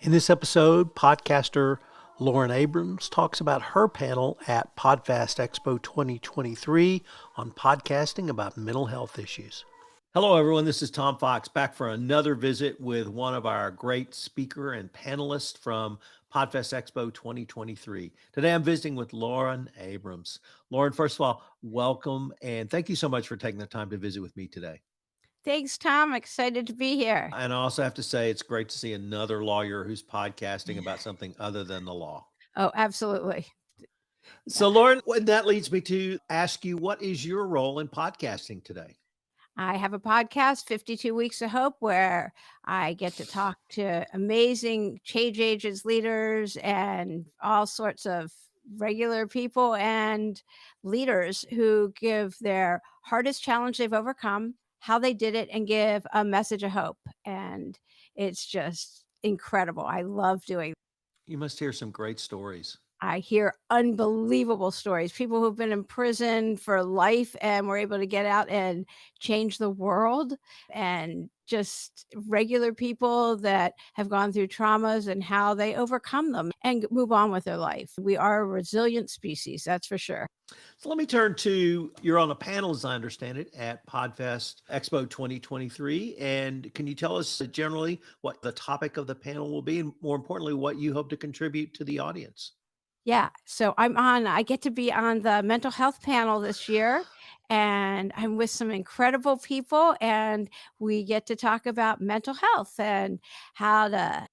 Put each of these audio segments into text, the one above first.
In this episode, podcaster Lauren Abrams talks about her panel at Podfest Expo 2023 on podcasting about mental health issues. Hello, everyone. This is Tom Fox back for another visit with one of our great speaker and panelists from Podfest Expo 2023. Today, I'm visiting with Lauren Abrams. Lauren, first of all, welcome and thank you so much for taking the time to visit with me today. Thanks, Tom. Excited to be here. And I also have to say, it's great to see another lawyer who's podcasting about something other than the law. Oh, absolutely. So, Lauren, that leads me to ask you, what is your role in podcasting today? I have a podcast, 52 Weeks of Hope, where I get to talk to amazing change agents, leaders, and all sorts of regular people and leaders who give their hardest challenge they've overcome, how they did it, and give a message of hope. And it's just incredible. I love doing. You must hear some great stories. I hear unbelievable stories. People who've been in prison for life and were able to get out and change the world, and just regular people that have gone through traumas and how they overcome them and move on with their life. We are a resilient species, that's for sure. So let me turn to, you're on a panel, as I understand it, at Podfest Expo 2023. And can you tell us generally what the topic of the panel will be, and more importantly, what you hope to contribute to the audience? Yeah, so I get to be on the mental health panel this year, and I'm with some incredible people, and we get to talk about mental health and how to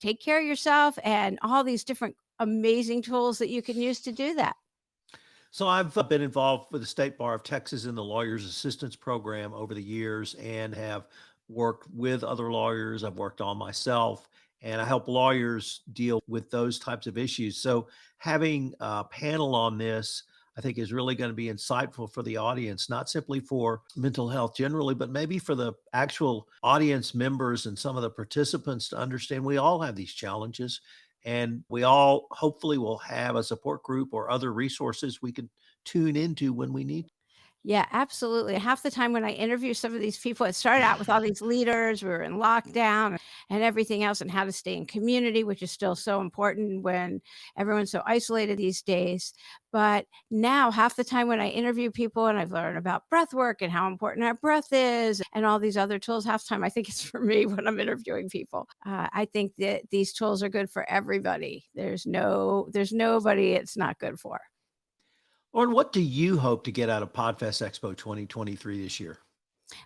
take care of yourself and all these different amazing tools that you can use to do that. So I've been involved with the State Bar of Texas in the Lawyers Assistance Program over the years and have worked with other lawyers. I've worked on myself, and I help lawyers deal with those types of issues. So having a panel on this, I think, is really going to be insightful for the audience, not simply for mental health generally, but maybe for the actual audience members and some of the participants to understand we all have these challenges, and we all hopefully will have a support group or other resources we can tune into when we need. Yeah, absolutely. Half the time when I interview some of these people, it started out with all these leaders, we were in lockdown and everything else, and how to stay in community, which is still so important when everyone's so isolated these days. But now, half the time when I interview people and I've learned about breath work and how important our breath is and all these other tools, half the time I think it's for me when I'm interviewing people. I think that these tools are good for everybody. There's nobody it's not good for. Lauren, what do you hope to get out of Podfest Expo 2023 this year?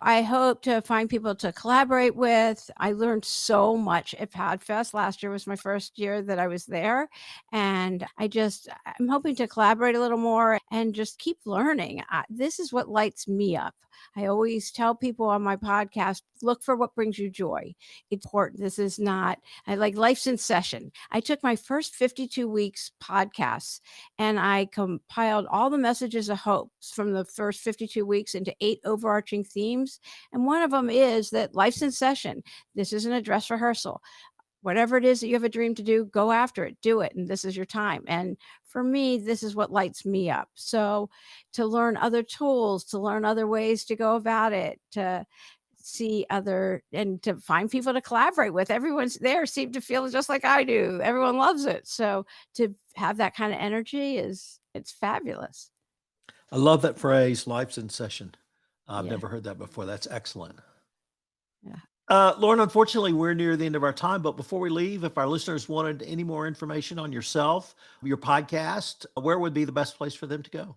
I hope to find people to collaborate with. I learned so much at Podfest. Last year was my first year that I was there. And I'm hoping to collaborate a little more and just keep learning. This is what lights me up. I always tell people on my podcast, look for what brings you joy. It's important. This is not, I like life's in session. I took my first 52 weeks podcasts and I compiled all the messages of hope from the first 52 weeks into 8 overarching themes. And one of them is that life's in session. This isn't a dress rehearsal. Whatever it is that you have a dream to do, go after it, do it. And this is your time. And for me, this is what lights me up. So to learn other tools, to learn other ways to go about it, to see other and to find people to collaborate with. Everyone's there seemed to feel just like I do. Everyone loves it. So to have that kind of energy it's fabulous. I love that phrase, life's in session. I've Yeah. never heard that before. That's excellent. Yeah. Lauren, unfortunately, we're near the end of our time, but before we leave, if our listeners wanted any more information on yourself, your podcast, where would be the best place for them to go?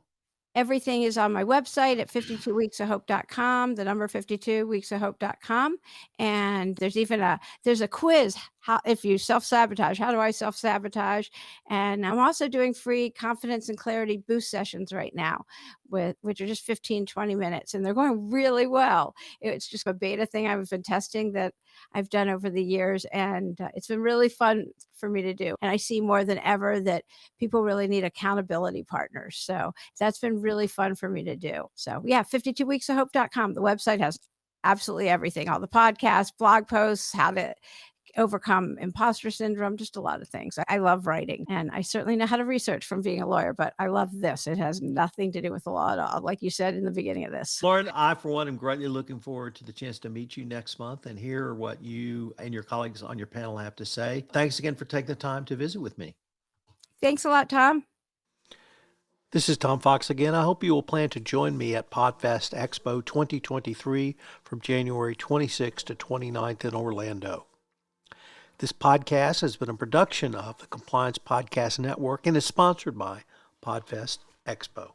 Everything is on my website at 52weeksofhope.com, the number 52weeksofhope.com. And there's a quiz. How, if you self-sabotage, how do I self-sabotage? And I'm also doing free confidence and clarity boost sessions right now, which are just 15, 20 minutes. And they're going really well. It's just a beta thing I've been testing that I've done over the years. And it's been really fun for me to do. And I see more than ever that people really need accountability partners. So that's been really fun for me to do. So yeah, 52weeksofhope.com. The website has absolutely everything, all the podcasts, blog posts, how to overcome imposter syndrome, just a lot of things. I love writing, and I certainly know how to research from being a lawyer, but I love this. It has nothing to do with the law at all, like you said in the beginning of this. Lauren, I, for one, am greatly looking forward to the chance to meet you next month and hear what you and your colleagues on your panel have to say. Thanks again for taking the time to visit with me. Thanks a lot, Tom. This is Tom Fox again. I hope you will plan to join me at Podfest Expo 2023 from January 26th to 29th in Orlando. This podcast has been a production of the Compliance Podcast Network and is sponsored by Podfest Expo.